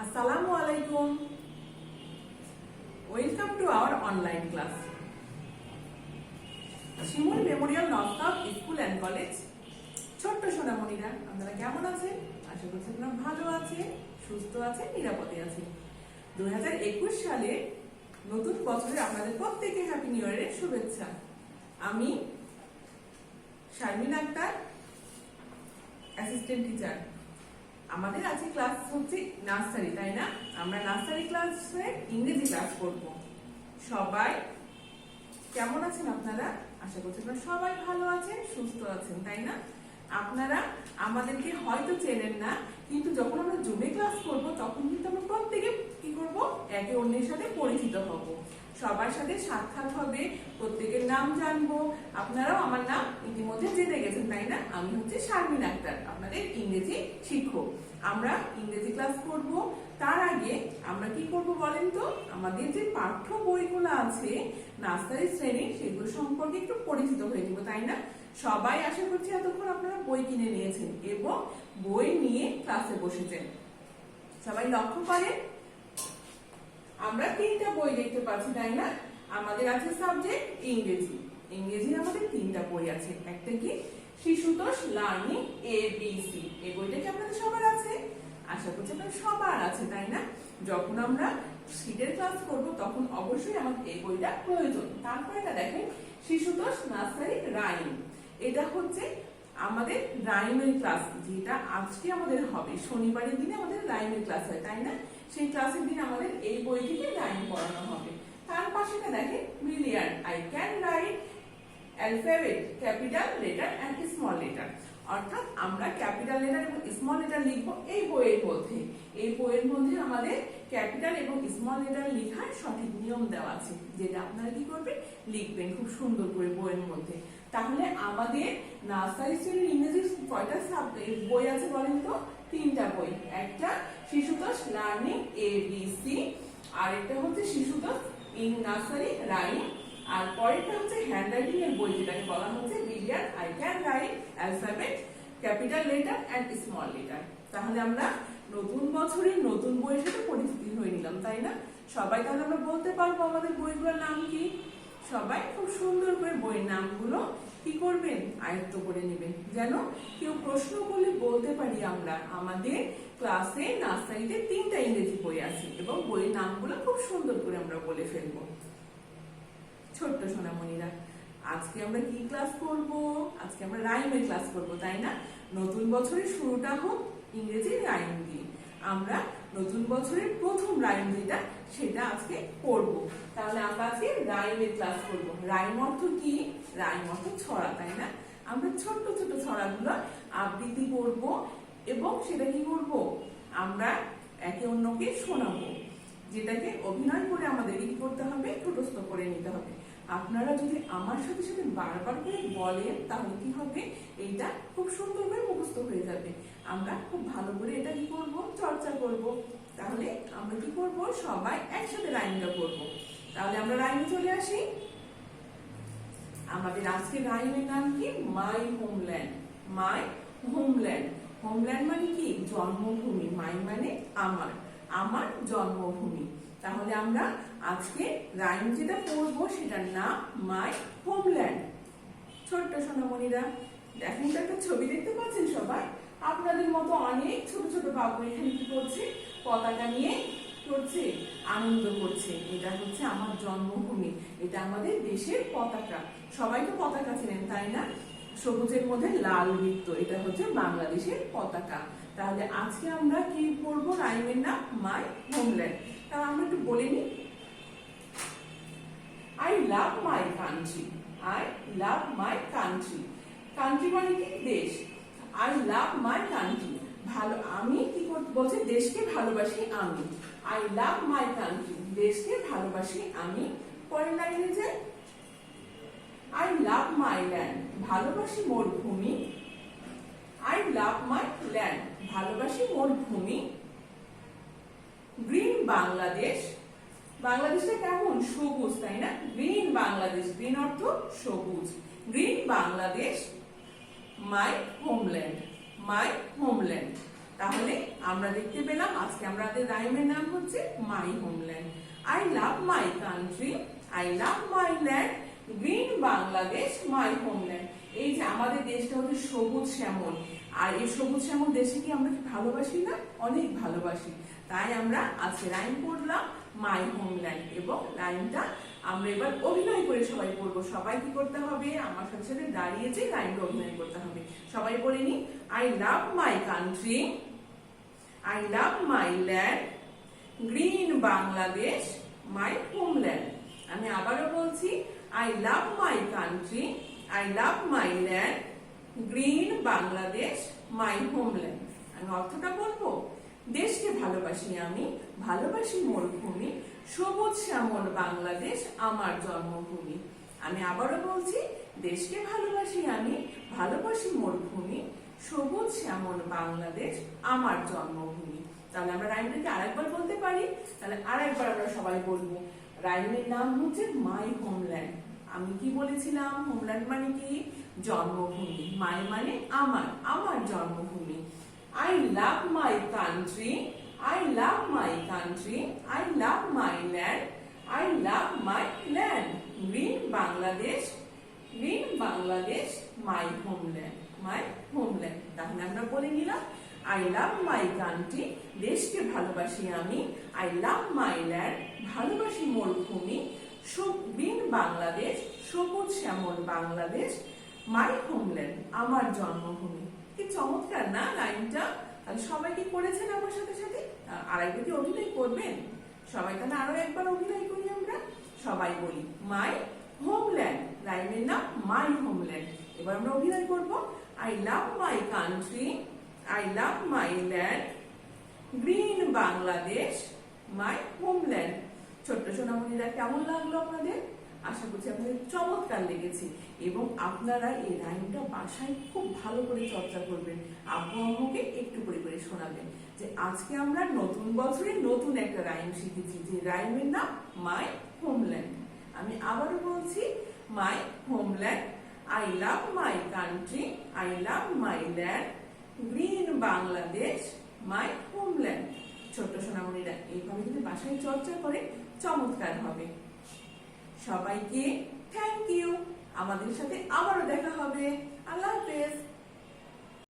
Assalamu alaikum. Welcome to our online class. Shimul Memorial north school and college. ছোট্ট সোনামণিরা, আপনারা কেমন আছেন? আশা করছি আপনারা ভালো আছেন, সুস্থ আছেন, নিরাপদে আছেন। 2021 সালে নতুন বছরে আপনাদের প্রত্যেককে হ্যাপি নিউ ইয়ারের শুভেচ্ছা। আমি শারমিন আক্তার, অ্যাসিস্ট্যান্ট টিচার। আমাদের আজকে ক্লাস হচ্ছে নার্সারি, তাই না? আমরা নার্সারি ক্লাসে ইংরেজি ক্লাস করব। সবাই কেমন আছেন আপনারা? আশা করছি আপনারা সবাই ভালো আছেন, সুস্থ আছেন, তাই না? আপনারা আমাদেরকে হয়তো চেনেন না, কিন্তু যখন আমরা জুমে ক্লাস করব তখন কিন্তু আমরা প্রত্যেকে কি করব, একে অন্যের সাথে পরিচিত হব, সবার সাথে সাক্ষাৎ হবে, প্রত্যেকের নাম জানবো। আপনারাও আমার নাম ইতিমধ্যে জেনে গেছেন, তাই না? আমি হচ্ছে শারমিন আক্তার, আপনাদের ইংরেজি শিক্ষক। আমরা ইংরেজি ক্লাস করব। তার আগে আমরা কি করব বলেন তো? আমাদের যে পাঠ্য বইগুলো আছে নার্সারি শ্রেণীর, সেগুলো সম্পর্কে একটু পরিচিত হয়ে যাব, তাই না? সবাই আশা করছি এতক্ষণ আপনারা বই কিনে নিয়েছেন এবং বই নিয়ে ক্লাসে বসেছেন। সবাই লক্ষ্য করেন, আমরা তিনটা বই দেখতে পাচ্ছি, তাই না? আমাদের আছে সাবজেক্ট ইংরেজি। ইংরেজির আমাদের তিনটা বই আছে। একটা কি শিশুতোষ লার্নিং ABC, এই বইটা কি আপনাদের সবার আছে? আশা করছি আপনাদের সবার আছে, তাই না? যখন আমরা শীতের ক্লাস করব তখন অবশ্যই আমাদের এই বইটা প্রয়োজন। তারপর এটা দেখেন শিশুতোষ নার্সারি রাইম। এটা হচ্ছে আমাদের রাইমের ক্লাস, যেটা আজকে আমাদের হবে। শনিবারের দিনে আমাদের রাইমের ক্লাস হয়, তাই না? সেই ক্লাসের দিন আমাদের এই বই থেকে রাইম পড়ানো হবে। তার পাশে দেখেন brilliant, I can write alphabet, capital letter and small letter. অর্থাৎ আমরা ক্যাপিটাল লেটার এবং স্মল লেটার লিখবো এই বইয়ের মধ্যে। এই বইয়ের মধ্যে আমাদের ক্যাপিটাল এবং স্মল লেটার লেখার সঠিক নিয়ম দেওয়া আছে, যেটা আপনারা কি করবেন, লিখবেন খুব সুন্দর করে বইয়ের মধ্যে। তাহলে আমাদের নার্সারি শ্রেণীর ইংরেজি কয়টা বই আছে বলেন তো? তিনটা বই। একটা শিশুতোষ লার্নিং ABC, আর একটা হচ্ছে শিশুতোষ ইন নার্সারি রাইম, আর পরেরটা হচ্ছে হ্যান্ডরাইটিং এর বই, যেটাকে বলা হচ্ছে brilliant, I can write alphabet, capital letter and small letter. তাহলে আমরা নতুন বছরের নতুন বইয়ের সাথে পরিচিতি হয়ে নিলাম, তাই না? সবাই তাহলে আমরা বলতে পারবো আমাদের বইগুলোর নাম কি? সবাই খুব সুন্দর করে বইয়ের নামগুলো কি করবেন, আয়ত্ত করে নেবেন, যেন কেউ প্রশ্ন করলে বলতে পারি আমরা আমাদের ক্লাসে নার্সারিতে তিনটা ইংরেজি বই আছে এবং বইয়ের নামগুলো খুব সুন্দর করে আমরা বলে ফেলবো। ছোট্ট সোনামণিরা, আজকে আমরা কি ক্লাস করব? আজকে আমরা রাইমের ক্লাস করব, তাই না? নতুন বছরের শুরুটা হোক ইংরেজি রাইম দিয়ে। আমরা নতুন বছরের প্রথম রাইম যেটা, সেটা আজকে পড়ব। তাহলে আমরা আজকে রাইমের ক্লাস করব। রাইম অর্থ কি? রাইম অর্থ ছড়া, তাই না? আমরা ছোট্ট ছোট ছড়াগুলো আবৃত্তি করব এবং সেটা কি করব, আমরা একে অন্যকে শোনাবো, যেটাকে অভিনয় করে আমাদেরকে কি করতে হবে, ঠোঁটস্থ করে নিতে হবে। আপনারা যদি আমার সাথে সাথে বারবার করে বলেন তাহলে কি হবে, এইটা খুব সুন্দর করে মুখস্থ হয়ে যাবে। আমরা খুব ভালো করে এটা কি করব, চর্চা করব। তাহলে আমরা কি করব, সবাই একসাথে রাইমটা করব। তাহলে আমরা রাইমে চলে আসি। আমাদের আজকে রাইমের নাম কি? মাই হোমল্যান্ড। মাই হোমল্যান্ড। হোমল্যান্ড মানে কি? জন্মভূমি। মাই মানে আমার, আমার জন্মভূমি। তাহলে আমরা আজকে রাইম যেটা পড়বো সেটার নাম মাই হোমল্যান্ড। ছোট্ট সোনামণিরা, দেখেন তো একটা ছবি দেখতে পাচ্ছেন সবাই? আপনাদের মতো অনেক ছোট ছোট বাবু এখানে কি করছে, পতাকা নিয়ে করছে, আনন্দ করছে। এটা হচ্ছে আমার জন্মভূমি, এটা আমাদের দেশের পতাকা। সবাই তো পতাকা চেনেন, তাই না? সবুজের মধ্যে লাল বৃত্ত, এটা হচ্ছে বাংলাদেশের পতাকা। তাহলে আজকে আমরা কি পড়বো, রাইমের নাম মাই হোমল্যান্ড। তাহলে আমরা একটু বলে নিই। I love my country. I love my country. Country মানে কি? দেশ। আই লাভ মাই কান্ট্রি, ভালো, আমি কি বলছে, দেশকে ভালোবাসি আমি। আই লাভ মাই কান্ট্রি, দেশকে ভালোবাসি আমি। পরের লাইনে যাই। আই লাভ মাই ল্যান্ড, ভালোবাসি মোর ভূমি। আই লাভ মাই ল্যান্ড, ভালোবাসি মোর ভূমি। গ্রিন বাংলাদেশ, বাংলাদেশটা কেমন? সবুজ, তাই না? গ্রিন বাংলাদেশ, গ্রিন অর্থ সবুজ। গ্রিন বাংলাদেশ, মাই হোমল্যান্ড, মাই হোমল্যান্ড। তাহলে আমরা দেখতে পেলাম আজকে আমাদের রাইমের নাম হচ্ছে মাই homeland. I love my country, I love my land, green Bangladesh, my homeland. এই যে আমাদের দেশটা হচ্ছে সবুজ শ্যামল, আর এই সবুজ শ্যামল দেশে কি আমরা কি ভালোবাসি না? অনেক ভালোবাসি। তাই আমরা আজকে রাইম পড়লাম মাই হোমল্যান্ড, এবং রাইমটা আমরা এবার অভিনয় করে সবাই পড়বো। সবাই কি করতে হবে? আমার সাথে সাথে দাঁড়িয়ে যে রাইমটা অভিনয় করতে হবে। সবাই পড়ে নি। I love my country, I love my land, green Bangladesh, my homeland. আমি আবারও বলছি, I love my country, I love my land, green Bangladesh, my homeland. আমি অর্থটা বলবো, দেশকে ভালোবাসি আমি, ভালোবাসি মোর ভূমি, সবুজ শ্যামল বাংলাদেশ আমার জন্মভূমি। আমি আবারও বলছি, দেশকে ভালোবাসি আমি, ভালোবাসি মোর ভূমি, সবুজ শ্যামল বাংলাদেশ আমার জন্মভূমি। তাহলে আমরা রাইমটাকে আরেকবার বলতে পারি। তাহলে আরেকবার আমরা সবাই বলবো। রাইমের নাম হচ্ছে মাই হোমল্যান্ড। আমি কি বলেছিলাম? হোমল্যান্ড মানে কি? জন্মভূমি। মাই মানে আমার, আমার জন্মভূমি। I love my country, I love my country, I love my land, I love my land. Green Bangladesh, green Bangladesh, my homeland, my homeland. তাহলে আমরা বলে নিলাম, I love my country, দেশকে ভালোবাসি আমি, I love my land, ভালোবাসি মোর ভূমি, green Bangladesh, সবুজ শ্যামল বাংলাদেশ, my homeland, আমার জন্মভূমি। কি চমৎকার না লাইনটা? তাহলে সবাই কি করেছেন আমার সাথে সাথে? আরেকবার কি অভিনয় করবেন সবাই? তাহলে আরো একবার অভিনয় করি আমরা। সবাই বলি মাই হোমল্যান্ড। রাইমের নাম মাই হোমল্যান্ড। এবার আমরা অভিনয় করব। I love my country, I love my land, green Bangladesh, my homeland. ছোট্ট সোনামণিরা, কেমন লাগলো আপনাদের? আশা করছি আপনাদের চমৎকার লেগেছে, এবং আপনারা এই রাইমটা বাসায় খুব ভালো করে চর্চা করবেন। আব্বু আম্মুকে একটু করে করে শোনাবেন যে আজকে আমরা নতুন বছরে নতুন একটা রাইম শিখেছি, যে রাইমের নাম মাই হোমল্যান্ড। আমি আবারও বলছি, মাই homeland, I love my country, I love my land, green Bangladesh, my homeland. ছোট্ট সোনামণিরা, এইভাবে যদি বাসায় চর্চা করে চমৎকার হবে। সবাইকে থ্যাংক ইউ। আমাদের সাথে আবারও দেখা হবে। আল্লাহ হাফেজ।